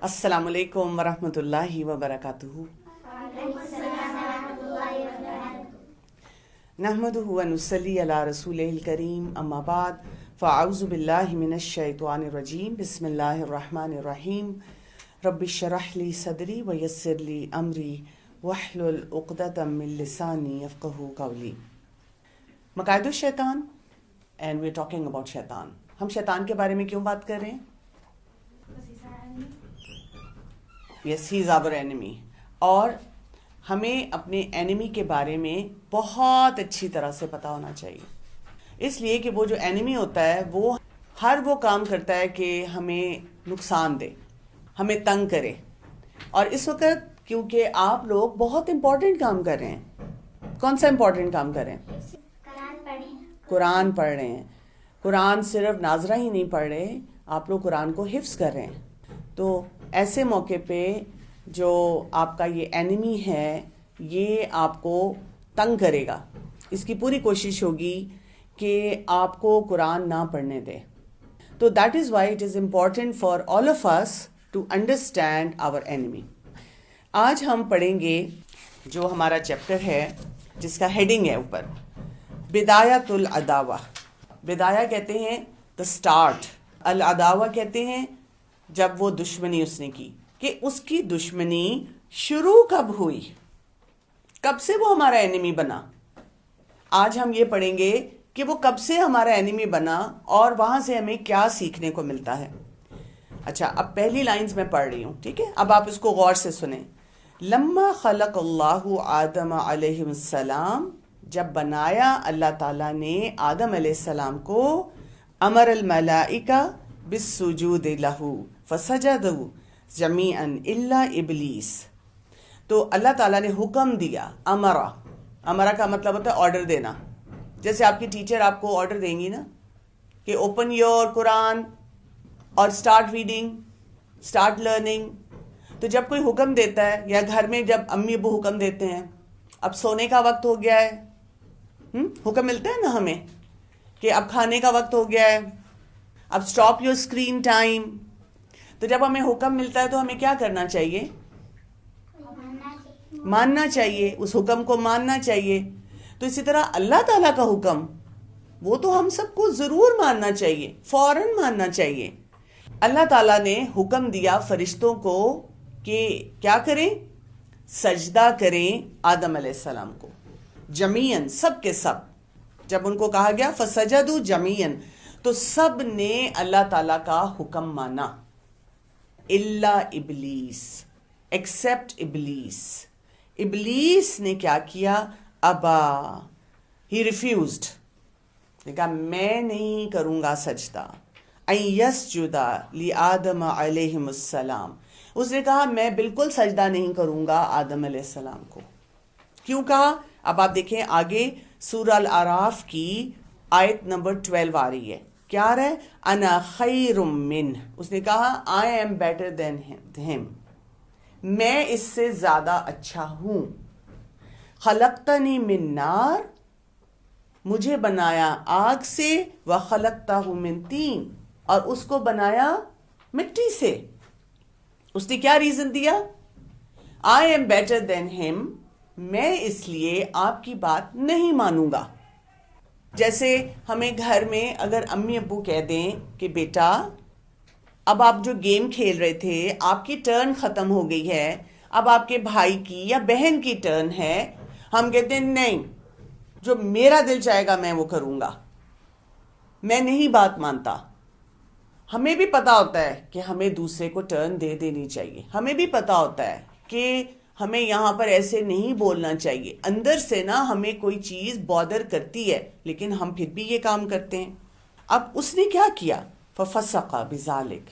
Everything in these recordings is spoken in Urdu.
السلام علیکم ورحمۃ اللہ وبرکاتہ. نحمدہ ونصلی علی رسولہ الکریم، اما بعد فاعوذ باللہ من الشیطان الرجیم. بسم اللہ الرحمن الرحیم. رب اشرح لی صدری ویسر لی امری واحلل عقدۃ من لسانی یفقہوا قولی. مقاصد الشیطان and we are talking about شیطان. ہم شیطان کے بارے میں کیوں بات کر رہے ہیں؟ یس، ہی از آور اینیمی. اور ہمیں اپنے اینیمی کے بارے میں بہت اچھی طرح سے پتہ ہونا چاہیے، اس لیے کہ وہ جو اینیمی ہوتا ہے وہ ہر وہ کام کرتا ہے کہ ہمیں نقصان دے، ہمیں تنگ کرے. اور اس وقت کیونکہ آپ لوگ بہت امپورٹنٹ کام کر رہے ہیں. کون سا امپورٹنٹ کام کر رہے ہیں؟ قرآن پڑھ رہے ہیں. قرآن صرف ناظرہ ہی نہیں پڑھ رہے، آپ لوگ قرآن کو حفظ کر رہے ہیں. تو ایسے موقع پہ جو آپ کا یہ اینیمی ہے یہ آپ کو تنگ کرے گا. اس کی پوری کوشش ہوگی کہ آپ کو قرآن نہ پڑھنے دے. تو that is why it is important for all of us to understand our enemy. آج ہم پڑھیں گے جو ہمارا چیپٹر ہے جس کا ہیڈنگ ہے اوپر بدایت العداوہ. بدایہ کہتے ہیں دا اسٹارٹ، العداوہ کہتے ہیں جب وہ دشمنی اس نے کی، کہ اس کی دشمنی شروع کب ہوئی، کب سے وہ ہمارا اینیمی بنا. آج ہم یہ پڑھیں گے کہ وہ کب سے ہمارا اینیمی بنا اور وہاں سے ہمیں کیا سیکھنے کو ملتا ہے. اچھا، اب پہلی لائنز میں پڑھ رہی ہوں، ٹھیک ہے؟ اب آپ اس کو غور سے سنیں. لما خلق اللہ آدم علیہ السلام، جب بنایا اللہ تعالیٰ نے آدم علیہ السلام کو، امر الملائکہ بالسجود لہ فسجدوا جمیعا الا ابلیس. تو اللہ تعالیٰ نے حکم دیا. امرا کا مطلب ہوتا ہے آرڈر دینا. جیسے آپ کی ٹیچر آپ کو آرڈر دیں گی نا کہ اوپن یور قرآن اور اسٹارٹ ریڈنگ، اسٹارٹ لرننگ. تو جب کوئی حکم دیتا ہے، یا گھر میں جب امی ابو حکم دیتے ہیں اب سونے کا وقت ہو گیا ہے، حکم ملتا ہے نا ہمیں کہ اب کھانے کا وقت ہو گیا ہے، اب اسٹاپ یور اسکرین ٹائم. تو جب ہمیں حکم ملتا ہے تو ہمیں کیا کرنا چاہیے؟ ماننا چاہیے، اس حکم کو ماننا چاہیے. تو اسی طرح اللہ تعالیٰ کا حکم وہ تو ہم سب کو ضرور ماننا چاہیے، فوراً ماننا چاہیے. اللہ تعالیٰ نے حکم دیا فرشتوں کو کہ کیا کریں؟ سجدہ کریں آدم علیہ السلام کو، جمیعاً، سب کے سب. جب ان کو کہا گیا فسجدوا جمیعاً، تو سب نے اللہ تعالیٰ کا حکم مانا، الا ابلیس، ایکسپٹ ابلیس. ابلیس نے کیا کیا؟ ابا، ہی ریفیوزڈ، نے کہا میں نہیں کروں گا سجدہ. ان یسجد لآدم علیہ السلام، اس نے کہا میں بالکل سجدہ نہیں کروں گا آدم علیہ السلام کو. کیوں کہا؟ اب آپ دیکھیں آگے سورہ الاعراف کی آیت نمبر 12 آ رہی ہے. کیا آ رہا ہے؟ انا خیر منہ. اس نے کہا I am better than him، میں اس سے زیادہ اچھا ہوں. خلقتنی من نار، مجھے بنایا آگ سے، وخلقتہ من طین، اور اس کو بنایا مٹی سے. اس نے کیا ریزن دیا؟ I am better than him، میں اس لیے آپ کی بات نہیں مانوں گا. جیسے ہمیں گھر میں اگر امی ابو کہہ دیں کہ بیٹا اب آپ جو گیم کھیل رہے تھے آپ کی ٹرن ختم ہو گئی ہے، اب آپ کے بھائی کی یا بہن کی ٹرن ہے، ہم کہتے ہیں نہیں، جو میرا دل چاہے گا میں وہ کروں گا، میں نہیں بات مانتا. ہمیں بھی پتا ہوتا ہے کہ ہمیں دوسرے کو ٹرن دے دینی چاہیے، ہمیں بھی پتا ہوتا ہے کہ ہمیں یہاں پر ایسے نہیں بولنا چاہیے. اندر سے نا ہمیں کوئی چیز بادر کرتی ہے لیکن ہم پھر بھی یہ کام کرتے ہیں. اب اس نے کیا کیا؟ ففسق بذالک،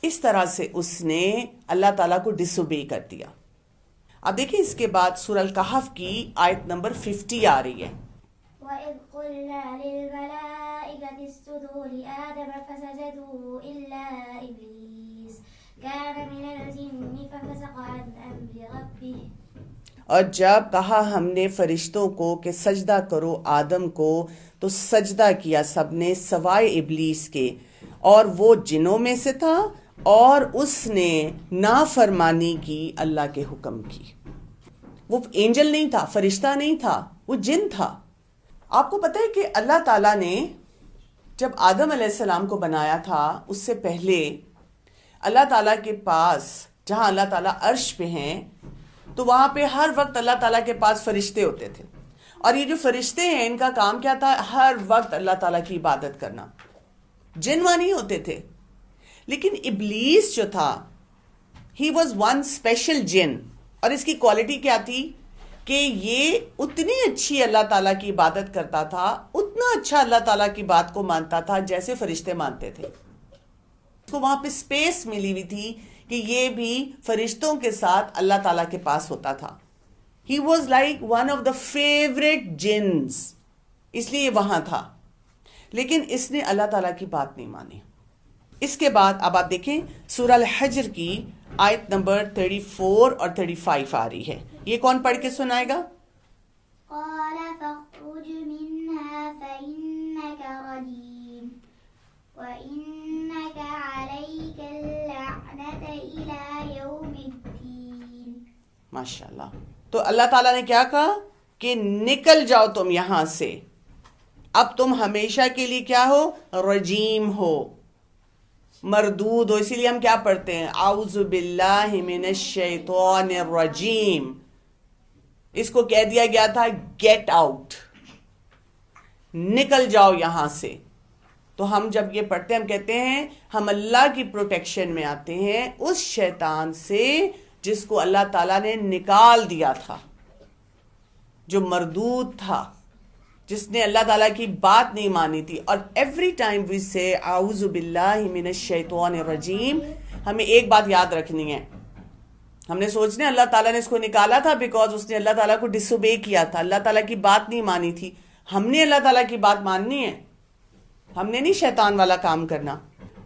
اس طرح سے اس نے اللہ تعالیٰ کو ڈس اوبے کر دیا. اب دیکھیں اس کے بعد سورہ الکہف کی آیت نمبر 50 آ رہی ہے. وَإِذْ قُلْنَا لِلْمَلَائِكَةِ اسْجُدُوا لِآدَمَ فَسَجَدُوا إِلَّا إِبْلِيسَ كَانَ مِنَ الْجِنِّ فَفَسَقَ عَنْ أَمْرِ رَبِّهِ. اور جب کہا ہم نے فرشتوں کو کہ سجدہ کرو آدم کو، تو سجدہ کیا سب نے سوائے ابلیس کے، اور وہ جنوں میں سے تھا اور اس نے نافرمانی کی اللہ کے حکم کی. وہ اینجل نہیں تھا، فرشتہ نہیں تھا، وہ جن تھا. آپ کو پتہ ہے کہ اللہ تعالیٰ نے جب آدم علیہ السلام کو بنایا تھا اس سے پہلے اللہ تعالیٰ کے پاس، جہاں اللہ تعالیٰ عرش پہ ہیں، تو وہاں پہ ہر وقت اللہ تعالیٰ کے پاس فرشتے ہوتے تھے. اور یہ جو فرشتے ہیں ان کا کام کیا تھا؟ ہر وقت اللہ تعالیٰ کی عبادت کرنا. جن وہاں نہیں ہوتے تھے. لیکن ابلیس جو تھا ہی واز ون اسپیشل جن. اور اس کی کوالٹی کیا تھی کہ یہ اتنی اچھی اللہ تعالیٰ کی عبادت کرتا تھا، اتنا اچھا اللہ تعالیٰ کی بات کو مانتا تھا جیسے فرشتے مانتے تھے. اس کو وہاں پہ اسپیس ملی ہوئی تھی کہ یہ بھی فرشتوں کے ساتھ اللہ تعالیٰ کے پاس ہوتا تھا. He was like one of the favorite jinns. اس لیے یہ وہاں تھا. لیکن اس نے اللہ تعالیٰ کی بات نہیں مانی. اس کے بعد اب آپ دیکھیں سورہ الحجر کی آیت نمبر 34 اور 35 آ رہی ہے. یہ کون پڑھ کے سنائے گا؟ قال فاخرج منها فإنك رجيم وإنك عليك اللعنة إلى يوم الدين. ماشاءاللہ. تو اللہ تعالیٰ نے کیا کہا کہ نکل جاؤ تم یہاں سے، اب تم ہمیشہ کے لیے کیا ہو؟ رجیم ہو، مردود ہو. اسی لیے ہم کیا پڑھتے ہیں؟ اعوذ باللہ من الشیطان الرجیم. اس کو کہہ دیا گیا تھا گیٹ آؤٹ، نکل جاؤ یہاں سے. تو ہم جب یہ پڑھتے ہیں ہم کہتے ہیں ہم اللہ کی پروٹیکشن میں آتے ہیں اس شیطان سے جس کو اللہ تعالیٰ نے نکال دیا تھا، جو مردود تھا، جس نے اللہ تعالیٰ کی بات نہیں مانی تھی. اور ایوری ٹائم وی سے اعوذ باللہ من الشیطان الرجیم، ہمیں ایک بات یاد رکھنی ہے. ہم نے سوچنا اللہ تعالیٰ نے اس کو نکالا تھا بیکاز اس نے اللہ تعالیٰ کو ڈس اوبے کیا تھا، اللہ تعالیٰ کی بات نہیں مانی تھی. ہم نے اللہ تعالیٰ کی بات ماننی ہے، ہم نے نہیں شیطان والا کام کرنا.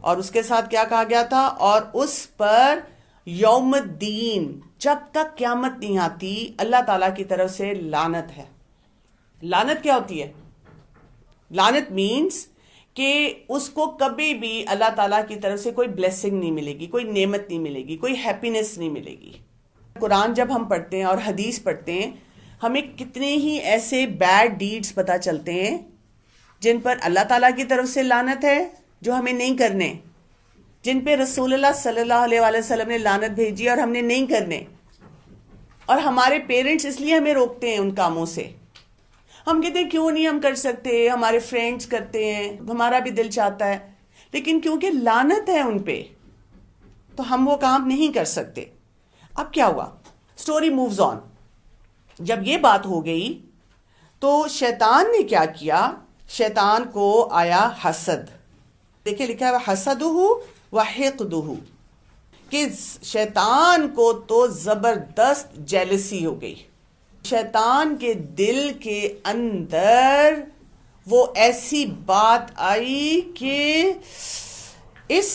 اور اس کے ساتھ کیا کہا گیا تھا؟ اور اس پر یوم الدین، جب تک قیامت نہیں آتی اللہ تعالیٰ کی طرف سے لعنت ہے. لعنت کیا ہوتی ہے؟ لعنت مینز کہ اس کو کبھی بھی اللہ تعالیٰ کی طرف سے کوئی بلیسنگ نہیں ملے گی، کوئی نعمت نہیں ملے گی، کوئی ہیپینس نہیں ملے گی. قرآن جب ہم پڑھتے ہیں اور حدیث پڑھتے ہیں ہمیں کتنے ہی ایسے بیڈ ڈیڈز پتہ چلتے ہیں جن پر اللہ تعالیٰ کی طرف سے لعنت ہے جو ہمیں نہیں کرنے، جن پہ رسول اللہ صلی اللہ علیہ وآلہ وسلم نے لعنت بھیجی اور ہم نے نہیں کرنے. اور ہمارے پیرنٹس اس لیے ہمیں روکتے ہیں ان کاموں سے. ہم کہتے ہیں کیوں نہیں ہم کر سکتے، ہمارے فرینڈز کرتے ہیں، ہمارا بھی دل چاہتا ہے، لیکن کیونکہ لعنت ہے ان پہ تو ہم وہ کام نہیں کر سکتے. اب کیا ہوا؟ Story moves on. جب یہ بات ہو گئی تو شیطان نے کیا کیا؟ شیطان کو آیا حسد. دیکھیں لکھا ہے حسدہ وحقدہ، کہ شیطان کو تو زبردست جیلسی ہو گئی. شیطان کے دل کے اندر وہ ایسی بات آئی کہ اس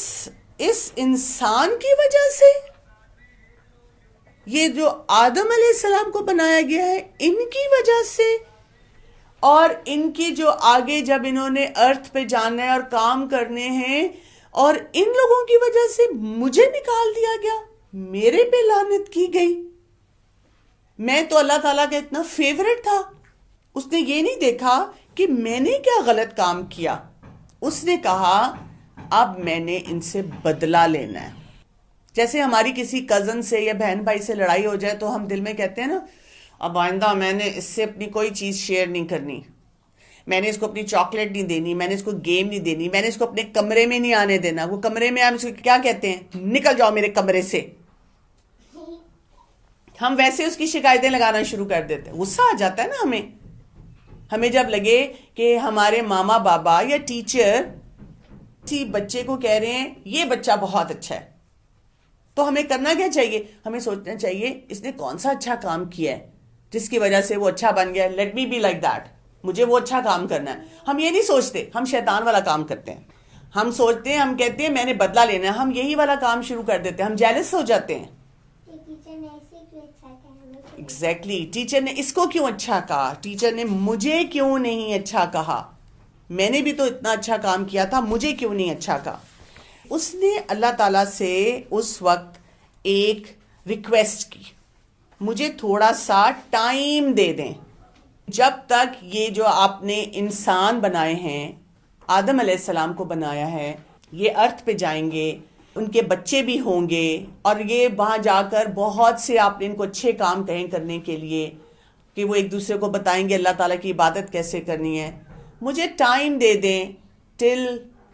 انسان کی وجہ سے، یہ جو آدم علیہ السلام کو بنایا گیا ہے ان کی وجہ سے، اور ان کی جو آگے جب انہوں نے ارتھ پہ جانا ہے اور کام کرنے ہیں اور ان لوگوں کی وجہ سے مجھے نکال دیا گیا، میرے پہ لعنت کی گئی. میں تو اللہ تعالیٰ کا اتنا فیورٹ تھا. اس نے یہ نہیں دیکھا کہ میں نے کیا غلط کام کیا. اس نے کہا اب میں نے ان سے بدلہ لینا ہے. جیسے ہماری کسی کزن سے یا بہن بھائی سے لڑائی ہو جائے تو ہم دل میں کہتے ہیں نا اب آئندہ میں نے اس سے اپنی کوئی چیز شیئر نہیں کرنی، میں نے اس کو اپنی چاکلیٹ نہیں دینی، میں نے اس کو گیم نہیں دینی، میں نے اس کو اپنے کمرے میں نہیں آنے دینا. وہ کمرے میں ہم اس کو کیا کہتے ہیں؟ نکل جاؤ میرے کمرے سے. ہم ویسے اس کی شکایتیں لگانا شروع کر دیتے ہیں. غصہ آ جاتا ہے نا ہمیں جب لگے کہ ہمارے ماما بابا یا ٹیچر کسی بچے کو کہہ رہے ہیں یہ بچہ بہت اچھا ہے، تو ہمیں کرنا کیا چاہیے؟ ہمیں سوچنا چاہیے اس نے کون سا اچھا کام کیا ہے جس کی وجہ سے وہ اچھا بن گیا. Let me be like that, مجھے وہ اچھا کام کرنا ہے. ہم یہ نہیں سوچتے، ہم شیطان والا کام کرتے ہیں. ہم سوچتے ہیں، ہم کہتے ہیں میں نے بدلہ لینا ہے، ہم یہی والا کام شروع کر دیتے ہیں. ہم جیلس ہو جاتے ہیں. ایگزیکٹلی ٹیچر نے اس کو کیوں اچھا کہا، ٹیچر نے مجھے کیوں نہیں اچھا کہا، میں نے بھی تو اتنا اچھا کام کیا تھا، مجھے کیوں نہیں اچھا کہا. اس نے اللہ تعالیٰ سے اس وقت ایک ریکویسٹ کی، مجھے تھوڑا سا ٹائم دے دیں، جب تک یہ جو آپ نے انسان بنائے ہیں، آدم علیہ السلام کو بنایا ہے، یہ ارتھ پہ جائیں گے، ان کے بچے بھی ہوں گے، اور یہ وہاں جا کر بہت سے آپ نے ان کو اچھے کام کہیں کرنے کے لیے کہ وہ ایک دوسرے کو بتائیں گے اللہ تعالیٰ کی عبادت کیسے کرنی ہے، مجھے ٹائم دے دیں ٹل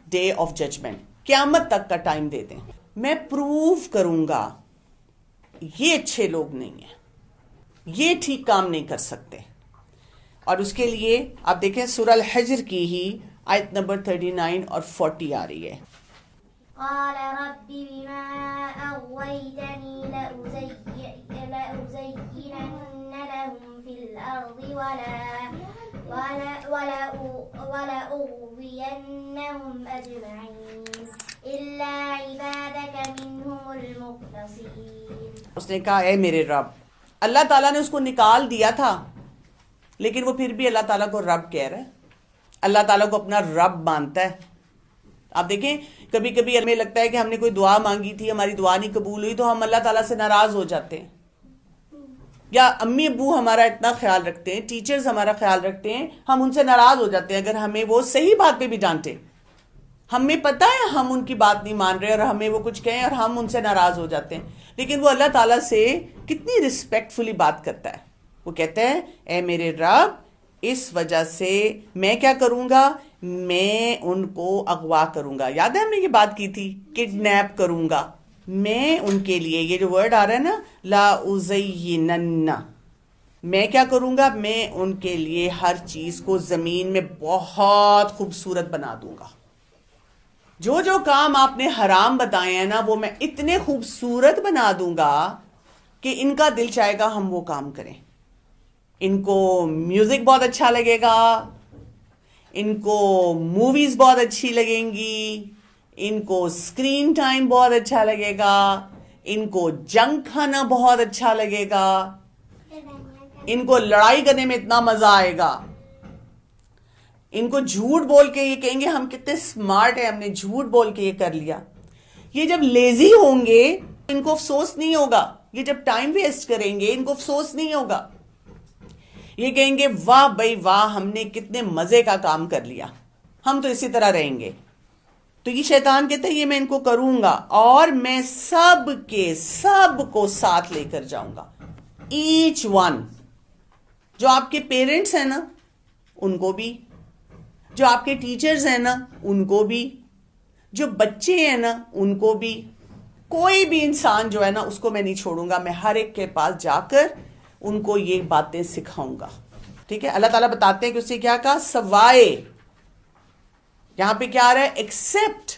ڈے آف ججمنٹ، قیامت تک کا ٹائم دے دیں، میں پروو کروں گا یہ اچھے لوگ نہیں ہیں، یہ ٹھیک کام نہیں کر سکتے۔ اور اس کے لیے آپ دیکھیں سورہ الحجر کی ہی آیت نمبر 39 اور 40 آ رہی ہے۔ قال رب بما أغويتني لأزينن لهم في الأرض ولأغوينهم أجمعين إلا عبادك منهم المخلصين۔ اس نے کہا اے میرے رب، اللہ تعالیٰ نے اس کو نکال دیا تھا لیکن وہ پھر بھی اللہ تعالیٰ کو رب کہہ رہا ہے، اللہ تعالیٰ کو اپنا رب مانتا ہے۔ آپ دیکھیں کبھی کبھی ہمیں لگتا ہے کہ ہم نے کوئی دعا مانگی تھی، ہماری دعا نہیں قبول ہوئی تو ہم اللہ تعالیٰ سے ناراض ہو جاتے ہیں، یا امی ابو ہمارا اتنا خیال رکھتے ہیں، ٹیچرز ہمارا خیال رکھتے ہیں، ہم ان سے ناراض ہو جاتے ہیں اگر ہمیں وہ صحیح بات پہ بھی ڈانٹے، ہمیں پتہ ہے ہم ان کی بات نہیں مان رہے اور ہمیں وہ کچھ کہیں اور ہم ان سے ناراض ہو جاتے ہیں، لیکن وہ اللہ تعالیٰ سے کتنی رسپیکٹفلی بات کرتا ہے۔ وہ کہتا ہے اے میرے رب، اس وجہ سے میں کیا کروں گا، میں ان کو اغوا کروں گا۔ یاد ہے ہم نے یہ بات کی تھی، کڈنیپ کروں گا میں ان کے لیے، یہ جو ورڈ آ رہا ہے نا لا ازینن، میں کیا کروں گا، میں ان کے لیے ہر چیز کو زمین میں بہت خوبصورت بنا دوں گا۔ جو جو کام آپ نے حرام بتائے ہیں نا وہ میں اتنے خوبصورت بنا دوں گا کہ ان کا دل چاہے گا ہم وہ کام کریں۔ ان کو میوزک بہت اچھا لگے گا، ان کو موویز بہت اچھی لگیں گی، ان کو اسکرین ٹائم بہت اچھا لگے گا، ان کو جنک کھانا بہت اچھا لگے گا، ان کو لڑائی کرنے میں اتنا مزہ آئے گا، ان کو جھوٹ بول کے یہ کہیں گے ہم کتنے سمارٹ ہیں، ہم نے جھوٹ بول کے یہ کر لیا۔ یہ جب لیزی ہوں گے ان کو افسوس نہیں ہوگا، یہ جب ٹائم ویسٹ کریں گے ان کو افسوس نہیں ہوگا، یہ کہیں گے واہ بھائی واہ ہم نے کتنے مزے کا کام کر لیا، ہم تو اسی طرح رہیں گے۔ تو یہ شیطان کہتا ہے یہ میں ان کو کروں گا اور میں سب کو ساتھ لے کر جاؤں گا، ایچ ون، جو آپ کے پیرنٹس ہیں نا ان کو بھی، جو آپ کے ٹیچرز ہیں نا ان کو بھی، جو بچے ہیں نا ان کو بھی، کوئی بھی انسان جو ہے نا اس کو میں نہیں چھوڑوں گا، میں ہر ایک کے پاس جا کر ان کو یہ باتیں سکھاؤں گا۔ ٹھیک ہے، اللہ تعالیٰ بتاتے ہیں کہ اس نے کیا کہا، سوائے، یہاں پہ کیا آ رہا ہے، ایکسپٹ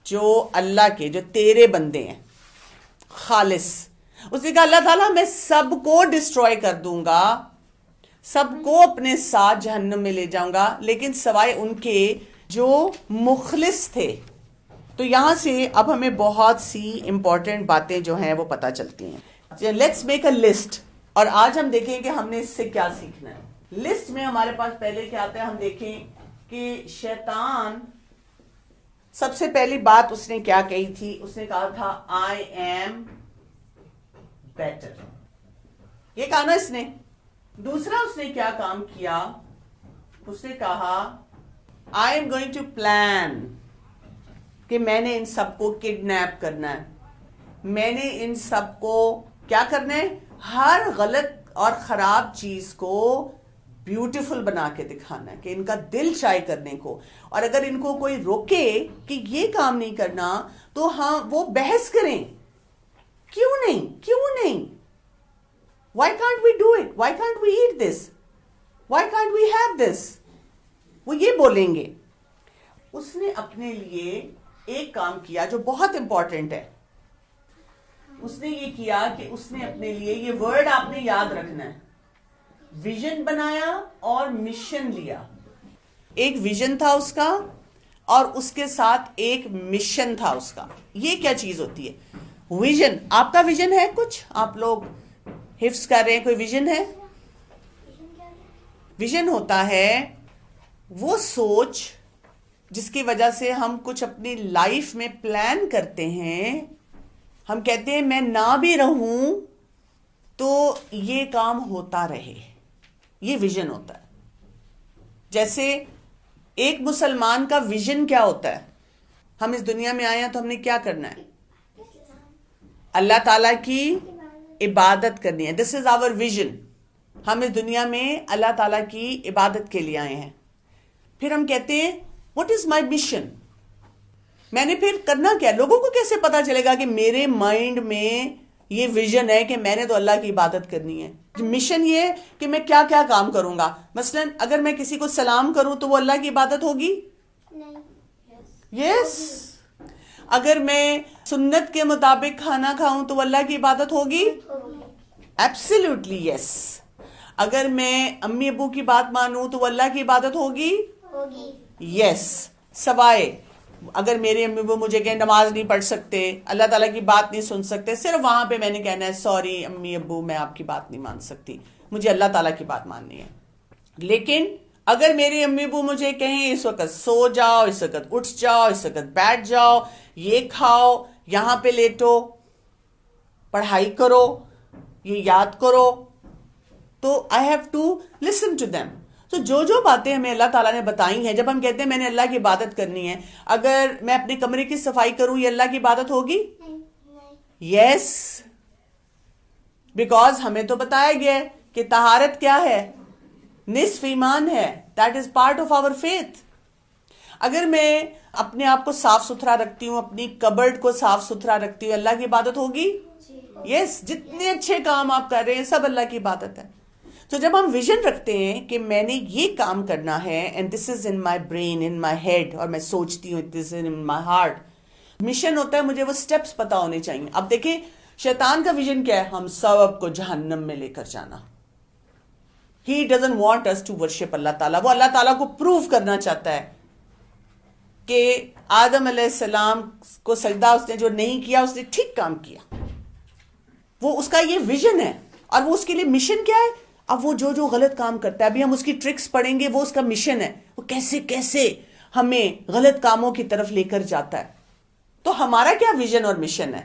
جو اللہ کے، جو تیرے بندے ہیں خالص۔ اس نے کہا اللہ تعالیٰ میں سب کو ڈسٹروائے کر دوں گا، سب کو اپنے ساتھ جہنم میں لے جاؤں گا، لیکن سوائے ان کے جو مخلص تھے۔ تو یہاں سے اب ہمیں بہت سی امپورٹنٹ باتیں جو ہیں وہ پتہ چلتی ہیں۔ لیٹس میک اے لسٹ، اور آج ہم دیکھیں کہ ہم نے اس سے کیا سیکھنا ہے۔ لسٹ میں ہمارے پاس پہلے کیا آتا ہے، ہم دیکھیں کہ شیطان سب سے پہلی بات اس نے کیا کہی تھی، اس نے کہا تھا آئی ایم بیٹر، یہ کہا نا اس نے۔ دوسرا اس نے کیا کام کیا، اس نے کہا I am going to plan, کہ میں نے ان سب کو کڈنیپ کرنا ہے، میں نے ان سب کو کیا کرنا ہے، ہر غلط اور خراب چیز کو بیوٹیفل بنا کے دکھانا ہے، کہ ان کا دل چاہے کرنے کو، اور اگر ان کو کوئی روکے کہ یہ کام نہیں کرنا تو ہاں وہ بحث کریں، کیوں نہیں why can't we do it, why can't we eat this, why can't we have this، وہ یہ بولیں گے۔ اس نے اپنے لیے ایک کام کیا جو بہت امپورٹنٹ ہے، اس نے یہ کیا کہ اس نے اپنے لیے، یہ ورڈ آپ نے یاد رکھنا ہے، ویژن بنایا اور مشن لیا۔ ایک ویژن تھا اس کا اور اس کے ساتھ ایک مشن تھا اس کا۔ یہ کیا چیز ہوتی ہے ویژن؟ آپ کا ویژن ہے کچھ، آپ لوگ حفظ کر رہے ہیں، کوئی ویژن ہے؟ ویژن ہوتا ہے وہ سوچ جس کی وجہ سے ہم کچھ اپنی لائف میں پلان کرتے ہیں. ہم کہتے ہیں میں نہ بھی رہوں تو یہ کام ہوتا رہے. یہ ویژن ہوتا ہے. جیسے ایک مسلمان کا ویژن کیا ہوتا ہے؟ ہم اس دنیا میں آئے ہیں تو ہم نے کیا کرنا ہے؟ اللہ تعالیٰ کی عبادت کرنی ہے. دس از آور ویژن. ہم اس دنیا میں اللہ تعالیٰ کی عبادت کے لیے آئے ہیں. پھر ہم کہتے ہیں واٹ از مائی مشن؟ میں نے پھر کرنا کیا؟ لوگوں کو کیسے پتا چلے گا کہ میرے مائنڈ میں یہ ویژن ہے کہ میں نے تو اللہ کی عبادت کرنی ہے. مشن یہ ہے کہ میں کیا کیا کام کروں گا. مثلا اگر میں کسی کو سلام کروں تو وہ اللہ کی عبادت ہوگی؟ یس. اگر میں سنت کے مطابق کھانا کھاؤں تو وہ اللہ کی عبادت ہوگی؟ ایبسلیوٹلی یس. اگر میں امی ابو کی بات مانوں تو وہ اللہ کی عبادت ہوگی؟ یس. سوائے اگر میرے امی ابو مجھے کہیں نماز نہیں پڑھ سکتے، اللہ تعالیٰ کی بات نہیں سن سکتے، صرف وہاں پہ میں نے کہنا ہے سوری امی ابو میں آپ کی بات نہیں مان سکتی، مجھے اللہ تعالیٰ کی بات ماننی ہے. لیکن اگر میرے امی ابو مجھے کہیں اس وقت سو جاؤ، اس وقت اٹھ جاؤ، اس وقت بیٹھ جاؤ، یہ کھاؤ، یہاں پہ لیٹو، پڑھائی کرو، یہ یاد کرو، تو I have to listen to them. تو جو باتیں ہمیں اللہ تعالیٰ نے بتائی ہیں، جب ہم کہتے ہیں میں نے اللہ کی عبادت کرنی ہے، اگر میں اپنے کمرے کی صفائی کروں یہ اللہ کی عبادت ہوگی؟ یس. بیکاز ہمیں تو بتایا گیا ہے کہ طہارت کیا ہے؟ نصف ایمان ہے. That is part of our faith. اگر میں اپنے آپ کو صاف ستھرا رکھتی ہوں، اپنی کبرڈ کو صاف ستھرا رکھتی ہوں، اللہ کی عبادت ہوگی؟ یس. جتنے اچھے کام آپ کر رہے ہیں سب اللہ کی عبادت ہے. تو جب ہم ویژن رکھتے ہیں کہ میں نے یہ کام کرنا ہے and this is in my brain, in my head, اور میں سوچتی ہوں دس is in my heart. Mission ہوتا ہے مجھے وہ سٹیپس پتا ہونے چاہیے. اب دیکھیں شیطان کا ویژن کیا ہے؟ ہم سب کو جہنم میں لے کر جانا. He doesn't want us to worship اللہ تعالیٰ. وہ اللہ تعالیٰ کو پروف کرنا چاہتا ہے کہ آدم علیہ السلام کو سجدہ اس نے جو نہیں کیا اس نے ٹھیک کام کیا. وہ اس کا یہ ویژن ہے. اور وہ اس کے لیے مشن کیا ہے؟ اب وہ جو غلط کام کرتا ہے، ابھی ہم اس کی ٹرکس پڑھیں گے، وہ اس کا مشن ہے. وہ کیسے کیسے ہمیں غلط کاموں کی طرف لے کر جاتا ہے. تو ہمارا کیا ویژن اور مشن ہے؟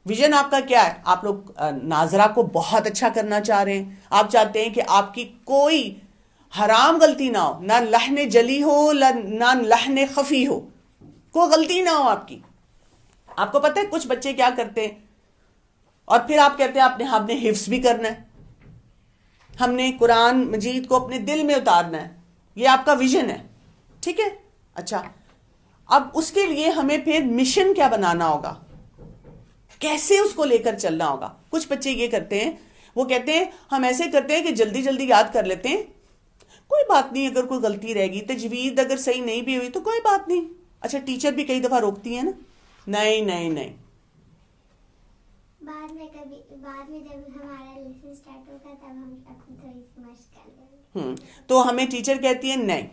ویژن آپ کا کیا ہے؟ آپ لوگ ناظرہ کو بہت اچھا کرنا چاہ رہے ہیں. آپ چاہتے ہیں کہ آپ کی کوئی حرام غلطی نہ ہو، نہ لحن جلی ہو نہ لحن خفی ہو، کوئی غلطی نہ ہو آپ کی. آپ کو پتہ ہے کچھ بچے کیا کرتے ہیں، اور پھر آپ کہتے ہیں ہم نے حفظ بھی کرنا ہے، ہم نے قرآن مجید کو اپنے دل میں اتارنا ہے. یہ آپ کا ویژن ہے. ٹھیک ہے. اچھا، اب اس کے لیے ہمیں پھر مشن کیا بنانا ہوگا، کیسے اس کو لے کر چلنا ہوگا. کچھ بچے یہ کرتے ہیں، وہ کہتے ہیں ہم ایسے کرتے ہیں کہ جلدی جلدی یاد کر لیتے ہیں، کوئی بات نہیں اگر کوئی غلطی رہ گئی، تجوید اگر صحیح نہیں بھی ہوئی تو کوئی بات نہیں. اچھا ٹیچر بھی کئی دفعہ روکتی ہیں نا، نہیں نہیں نہیں، بعد میں جب ہمارا لیسن سٹارٹ ہوگا تب ہم اپنی تھوڑی سی مشق کر لیں گے. تو ہمیں ٹیچر کہتی ہے نہیں،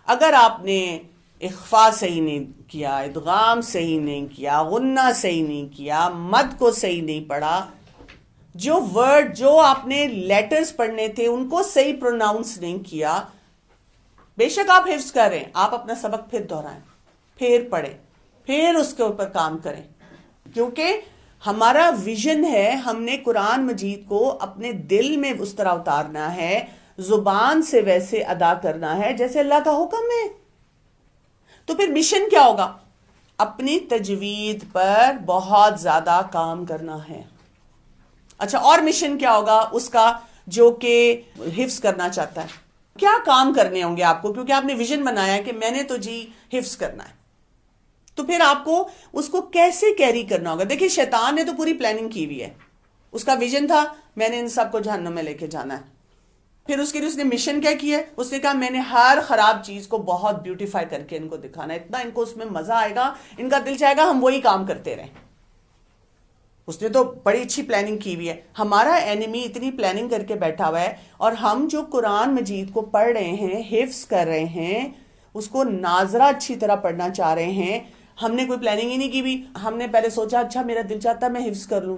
اگر آپ نے اخفا صحیح نہیں کیا، ادغام صحیح نہیں کیا، غنہ صحیح نہیں کیا، مد کو صحیح نہیں پڑھا، جو ورڈ جو آپ نے لیٹرز پڑھنے تھے ان کو صحیح پروناؤنس نہیں کیا، بے شک آپ حفظ کر رہے ہیں، آپ اپنا سبق پھر دہرائیں، پھر پڑھیں، پھر اس کے اوپر کام کریں. کیونکہ ہمارا ویژن ہے، ہم نے قرآن مجید کو اپنے دل میں اس طرح اتارنا ہے، زبان سے ویسے ادا کرنا ہے جیسے اللہ کا حکم ہے. تو پھر مشن کیا ہوگا؟ اپنی تجوید پر بہت زیادہ کام کرنا ہے. اچھا، اور مشن کیا ہوگا اس کا جو کہ حفظ کرنا چاہتا ہے؟ کیا کام کرنے ہوں گے آپ کو؟ کیونکہ آپ نے ویژن بنایا ہے کہ میں نے تو جی حفظ کرنا ہے، تو پھر آپ کو اس کو کیسے کیری کرنا ہوگا؟ دیکھیں شیطان نے تو پوری پلاننگ کی ہوئی ہے. اس کا ویژن تھا میں نے ان سب کو جہنم میں لے کے جانا ہے. پھر اس کے لیے اس نے مشن کیا کیا ہے؟ اس نے کہا میں نے ہر خراب چیز کو بہت بیوٹیفائی کر کے ان کو دکھانا ہے، اتنا ان کو اس میں مزہ آئے گا، ان کا دل چاہے گا ہم وہی کام کرتے رہیں. اس نے تو بڑی اچھی پلاننگ کی ہوئی ہے. ہمارا اینیمی اتنی پلاننگ کر کے بیٹھا ہوا ہے، اور ہم جو قرآن مجید کو پڑھ رہے ہیں، حفظ کر رہے ہیں، اس کو ناظرہ اچھی طرح پڑھنا چاہ رہے ہیں، ہم نے کوئی پلاننگ ہی نہیں کی بھی. ہم نے پہلے سوچا اچھا میرا دل چاہتا ہے میں حفظ کر لوں،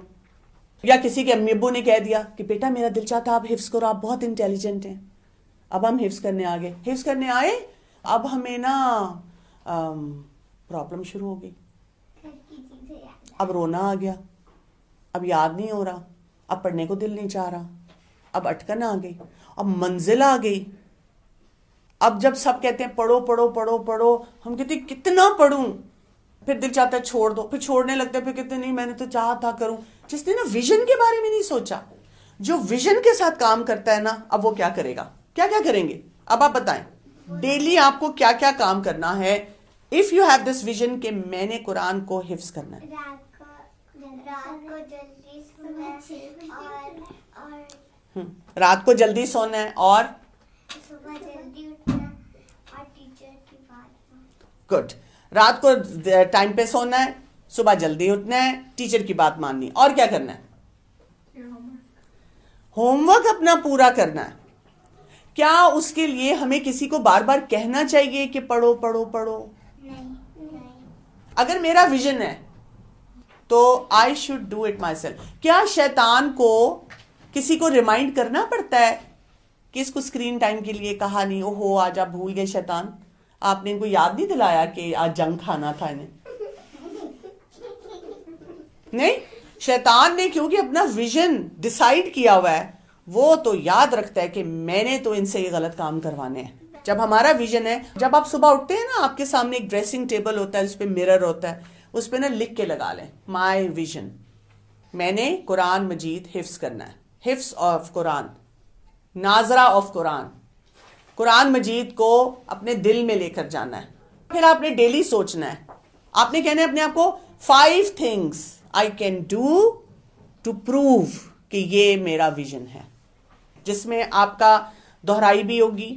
یا کسی کے امی ابو نے کہہ دیا کہ بیٹا میرا دل چاہتا آپ حفظ کرو، آپ بہت انٹیلیجنٹ ہیں. اب ہم حفظ کرنے آگے، حفظ کرنے آئے اب ہمیں نا پرابلم شروع ہو گئی. گھر کی چیزیں یاد اب رونا آ گیا, اب یاد نہیں ہو رہا, اب پڑھنے کو دل نہیں چاہ رہا, اب اٹکن آ گئی, اب منزل آ گئی. اب جب سب کہتے ہیں پڑھو پڑھو پڑھو پڑھو, ہم کہتے ہیں کتنا پڑھوں, پھر دل چاہتا ہے چھوڑ دو, پھر چھوڑنے لگتے ہیں, پھر کہتے ہیں نہیں میں نے تو چاہا تھا کروں. جس نے نا ویژن کے بارے میں نہیں سوچا, جو ویژن کے ساتھ کام کرتا ہے نا, اب وہ کیا کرے گا, کیا کیا کریں گے, اب آپ بتائیں ڈیلی آپ کو کیا کیا کام کرنا ہے. If you have this vision کہ میں نے قرآن کو حفظ کرنا ہے, رات کو جلدی سونا ہے اور رات کو جلدی سونا ہے اور صبح جلدی اٹھنا اور ٹیچر کی بات. گڈ, رات کو ٹائم پہ سونا ہے, صبح جلدی اٹھنا ہے, ٹیچر کی بات ماننی, اور کیا کرنا ہے, ہوم ورک اپنا پورا کرنا ہے. کیا اس کے لیے ہمیں کسی کو بار بار کہنا چاہیے کہ پڑھو پڑھو پڑھو؟ نہیں. اگر میرا ویژن ہے تو I should do it my self. کیا شیطان کو کسی کو ریمائنڈ کرنا پڑتا ہے کہ اس کو اسکرین ٹائم کے لیے کہا نہیں, او ہو آج آپ بھول گئے شیطان, آپ نے ان کو یاد نہیں دلایا کہ آج جنگ کھانا تھا انہیں؟ نہیں, شیطان نے کیونکہ اپنا ویژن ڈیسائیڈ کیا ہوا ہے, وہ تو یاد رکھتا ہے کہ میں نے تو ان سے یہ غلط کام کروانے ہیں. جب ہمارا ویژن ہے, جب آپ صبح اٹھتے ہیں نا, آپ کے سامنے ایک ڈریسنگ ٹیبل ہوتا ہے, اس پہ مرر ہوتا ہے, اس پہ نا لکھ کے لگا لیں مائی ویژن, میں نے قرآن مجید حفظ کرنا ہے, حفظ آف قرآن, ناظرہ آف قرآن, قرآن مجید کو اپنے دل میں لے کر جانا ہے. پھر آپ نے ڈیلی سوچنا ہے, آپ نے کہنا ہے اپنے آپ کو 5 things I can do to prove کہ یہ میرا ویژن ہے, جس میں آپ کا دہرائی بھی ہوگی,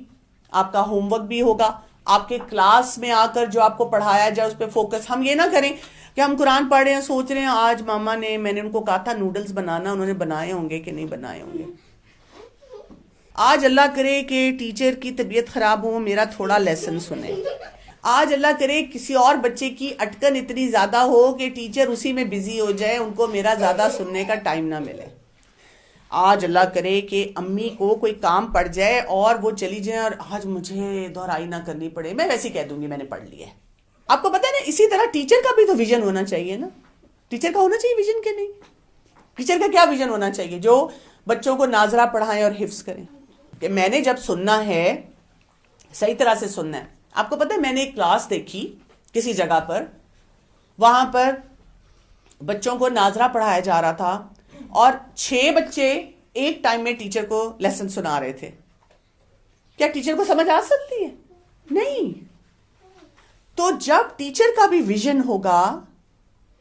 آپ کا ہوم ورک بھی ہوگا, آپ کے کلاس میں آ کر جو آپ کو پڑھایا جائے اس پہ فوکس. ہم یہ نہ کریں کہ ہم قرآن پڑھ رہے ہیں, سوچ رہے ہیں آج ماما نے, میں نے ان کو کہا تھا نوڈلز بنانا, انہوں نے بنائے ہوں گے کہ نہیں بنائے ہوں گے. آج اللہ کرے کہ ٹیچر کی طبیعت خراب ہو, میرا تھوڑا لیسن سنیں. آج اللہ کرے کسی اور بچے کی اٹکن اتنی زیادہ ہو کہ ٹیچر اسی میں بزی ہو جائے, ان کو میرا زیادہ سننے کا ٹائم نہ ملے. آج اللہ کرے کہ امی کو کوئی کام پڑ جائے اور وہ چلی جائیں اور آج مجھے دہرائی نہ کرنی پڑے, میں ویسے ہی کہہ دوں گی میں نے پڑھ لی ہے. آپ کو پتہ ہے نا, اسی طرح ٹیچر کا بھی تو ویژن ہونا چاہیے نا. ٹیچر کا ہونا چاہیے ویژن کہ نہیں؟ ٹیچر کا کیا ویژن ہونا چاہیے جو بچوں کو ناظرہ پڑھائیں اور حفظ کریں, کہ میں نے جب سننا ہے صحیح طرح سے سننا ہے. آپ کو پتہ ہے میں نے ایک کلاس دیکھی کسی جگہ پر, وہاں پر بچوں کو ناظرہ پڑھایا جا رہا تھا اور 6 بچے ایک ٹائم میں ٹیچر کو لیسن سنا رہے تھے. کیا ٹیچر کو سمجھ آ سکتی ہے؟ نہیں. تو جب ٹیچر کا بھی ویژن ہوگا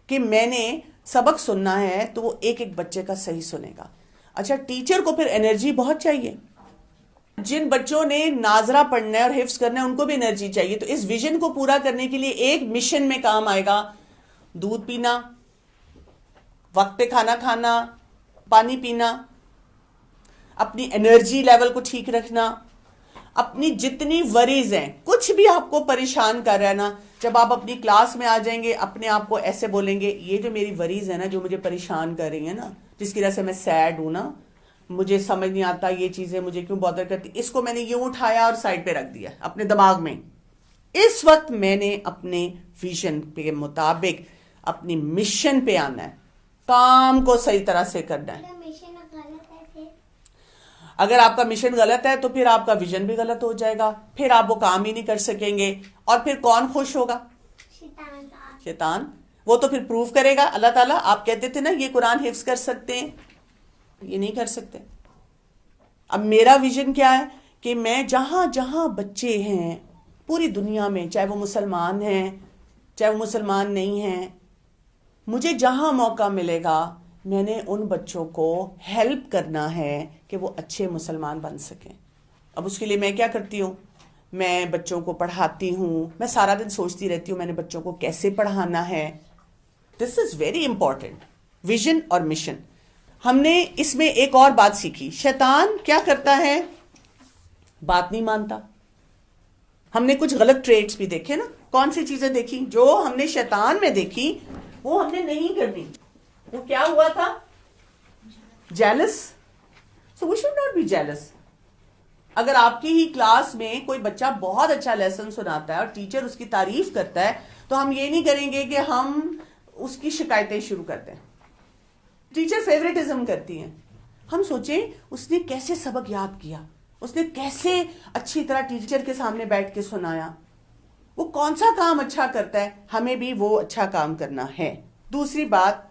کہ میں نے سبق سننا ہے تو وہ ایک ایک بچے کا صحیح سنے گا. اچھا, ٹیچر کو پھر انرجی بہت چاہیے. جن بچوں نے ناظرہ پڑھنا ہے اور حفظ کرنا ہے ان کو بھی انرجی چاہیے. تو اس ویژن کو پورا کرنے کے لیے ایک مشن میں کام آئے گا, دودھ پینا, وقت پہ کھانا کھانا, پانی پینا, اپنی انرجی لیول کو ٹھیک رکھنا, اپنی جتنی وریز ہیں, کچھ بھی آپ کو پریشان کر رہا ہے نا, جب آپ اپنی کلاس میں آ جائیں گے اپنے آپ کو ایسے بولیں گے, یہ جو میری وریز ہے نا, جو مجھے پریشان کر رہی ہیں نا, جس کی وجہ سے میں سیڈ ہوں نا, مجھے سمجھ نہیں آتا یہ چیزیں مجھے کیوں بادر کرتی, اس کو میں نے یوں اٹھایا اور سائڈ پہ رکھ دیا اپنے دماغ میں. اس وقت میں نے اپنے ویژن کے مطابق اپنی مشن پہ آنا ہے, کام کو صحیح طرح سے کرنا ہے. مشن غلط ہے پھر اگر آپ کا مشن غلط ہے تو پھر آپ کا ویژن بھی غلط ہو جائے گا, پھر آپ وہ کام ہی نہیں کر سکیں گے. اور پھر کون خوش ہوگا؟ شیطان. وہ تو پھر پروف کرے گا. اللہ تعالیٰ آپ کہتے تھے نا یہ قرآن حفظ کر سکتے ہیں, یہ نہیں کر سکتے. اب میرا ویژن کیا ہے کہ میں جہاں جہاں بچے ہیں پوری دنیا میں, چاہے وہ مسلمان ہیں چاہے وہ مسلمان نہیں ہیں, مجھے جہاں موقع ملے گا میں نے ان بچوں کو ہیلپ کرنا ہے کہ وہ اچھے مسلمان بن سکیں. اب اس کے لیے میں کیا کرتی ہوں, میں بچوں کو پڑھاتی ہوں, میں سارا دن سوچتی رہتی ہوں میں نے بچوں کو کیسے پڑھانا ہے. دس از ویری امپورٹنٹ, ویژن اور مشن. ہم نے اس میں ایک اور بات سیکھی, شیطان کیا کرتا ہے, بات نہیں مانتا. ہم نے کچھ غلط ٹریٹس بھی دیکھے نا, کون سی چیزیں دیکھی جو ہم نے شیطان میں دیکھی وہ ہم نے نہیں کرنی. وہ کیا ہوا تھا, jealous. So we should not be jealous. اگر آپ کی ہی کلاس میں کوئی بچہ بہت اچھا لیسن سناتا ہے اور ٹیچر اس کی تعریف کرتا ہے تو ہم یہ نہیں کریں گے کہ ہم اس کی شکایتیں شروع کرتے ہیں. ٹیچر فیوریٹزم کرتی ہیں. ہم سوچیں اس نے کیسے سبق یاد کیا, اس نے کیسے اچھی طرح ٹیچر کے سامنے بیٹھ کے سنایا, وہ کون سا کام اچھا کرتا ہے, ہمیں بھی وہ اچھا کام کرنا ہے. دوسری بات,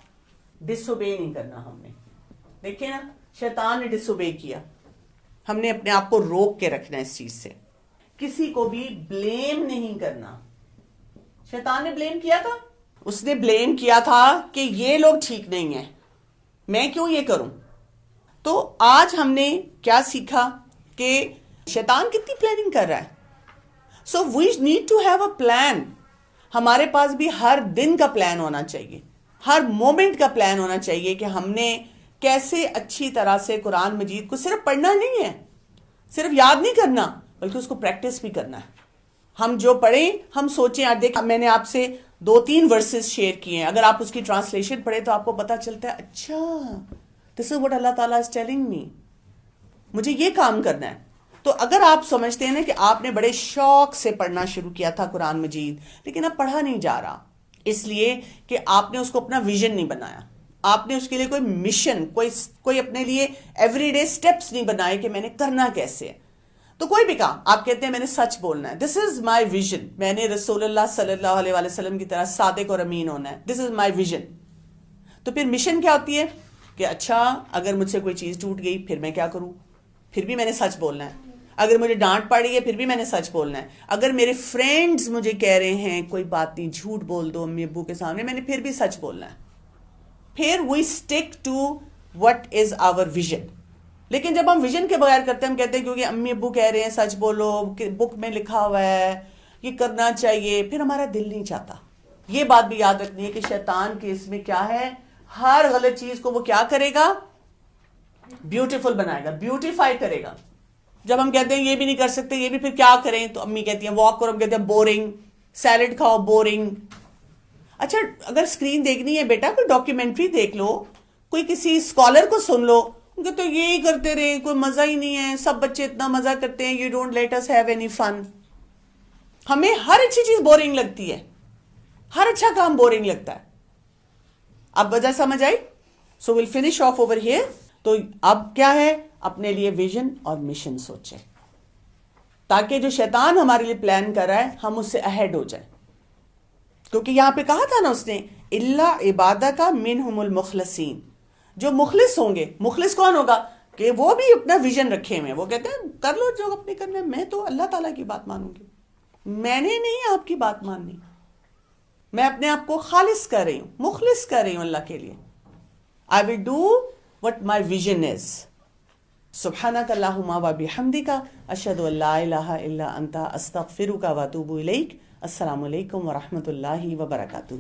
ڈس اوبے نہیں کرنا. ہم نے دیکھیں نا, شیطان نے ڈس اوبے کیا, ہم نے اپنے آپ کو روک کے رکھنا اس چیز سے. کسی کو بھی بلیم نہیں کرنا. شیطان نے بلیم کیا تھا, اس نے بلیم کیا تھا کہ یہ لوگ ٹھیک نہیں ہیں, میں کیوں یہ کروں. تو آج ہم نے کیا سیکھا کہ شیطان کتنی پلاننگ کر رہا ہے. So we need to have a plan. ہمارے پاس بھی ہر دن کا پلان ہونا چاہیے, ہر مومنٹ کا پلان ہونا چاہیے کہ ہم نے کیسے اچھی طرح سے قرآن مجید کو صرف پڑھنا نہیں ہے, صرف یاد نہیں کرنا, بلکہ اس کو پریکٹس بھی کرنا ہے. ہم جو پڑھیں ہم سوچیں. دیکھ, میں نے آپ سے 2-3 ورسز شیئر کیے ہیں, اگر آپ اس کی ٹرانسلیشن پڑھیں تو آپ کو پتا چلتا ہے اچھا دس از واٹ اللہ تعالیٰ از ٹیلنگ می, مجھے یہ کام کرنا ہے. تو اگر آپ سمجھتے ہیں نا کہ آپ نے بڑے شوق سے پڑھنا شروع کیا تھا قرآن مجید, لیکن اب پڑھا نہیں جا رہا, اس لیے کہ آپ نے اس کو اپنا ویژن نہیں بنایا, آپ نے اس کے لیے کوئی مشن, کوئی اپنے لیے ایوری ڈے سٹیپس نہیں بنائے کہ میں نے کرنا کیسے ہے. تو کوئی بھی کام آپ کہتے ہیں میں نے سچ بولنا ہے, دس از مائی ویژن, میں نے رسول اللہ صلی اللہ علیہ وسلم کی طرح صادق اور امین ہونا ہے, دس از مائی ویژن. تو پھر مشن کیا ہوتی ہے کہ اچھا اگر مجھ سے کوئی چیز ٹوٹ گئی پھر میں کیا کروں, پھر بھی میں نے سچ بولنا ہے. اگر مجھے ڈانٹ پڑ رہی ہے پھر بھی میں نے سچ بولنا ہے. اگر میرے فرینڈز مجھے کہہ رہے ہیں کوئی بات نہیں جھوٹ بول دو امی ابو کے سامنے, میں نے پھر بھی سچ بولنا ہے. پھر we stick to what is our vision. لیکن جب ہم ویژن کے بغیر کرتے ہیں, ہم کہتے ہیں کیونکہ امی ابو کہہ رہے ہیں سچ بولو, بک میں لکھا ہوا ہے یہ کرنا چاہیے, پھر ہمارا دل نہیں چاہتا. یہ بات بھی یاد رکھنی ہے کہ شیطان کے اس میں کیا ہے, ہر غلط چیز کو وہ کیا کرے گا, بیوٹیفل بنائے گا, بیوٹیفائی کرے گا. جب ہم کہتے ہیں یہ بھی نہیں کر سکتے, یہ بھی پھر کیا کریں, تو امی کہتی ہیں واک کرو, ہم کہتے ہیں بورنگ, سیلڈ کھاؤ بورنگ. اچھا اگر اسکرین دیکھنی ہے بیٹا کوئی ڈاکیومنٹری دیکھ لو, کوئی کسی اسکالر کو سن لو, تو یہی کرتے رہے کوئی مزہ ہی نہیں ہے, سب بچے اتنا مزہ کرتے ہیں, you don't let us have any fun. ہمیں ہر اچھی چیز بورنگ لگتی ہے, ہر اچھا کام بورنگ لگتا ہے. اب وجہ سمجھ آئی. So will finish off over here. تو اب کیا ہے, اپنے لیے ویژن اور مشن سوچیں تاکہ جو شیطان ہمارے لیے پلان کر رہا ہے ہم اس سے اہیڈ ہو جائیں. کیونکہ یہاں پہ کہا تھا نا اس نے اللہ عبادہ کا منہم المخلصین, جو مخلص ہوں گے. مخلص کون ہوگا کہ وہ بھی اپنا ویژن رکھے ہوئے, وہ کہتے ہیں کر لو جو اپنے کرنا ہے, میں تو اللہ تعالیٰ کی بات مانوں گی, میں نے نہیں آپ کی بات ماننی, میں اپنے آپ کو خالص کر رہی ہوں, مخلص کر رہی ہوں اللہ کے لیے. I will do what my vision is. سبحانک اللہم و بحمدک اشہد ان لا الہ الا انت استغفرک و اتوب الیک. السلام علیکم ورحمۃ اللہ وبرکاتہ.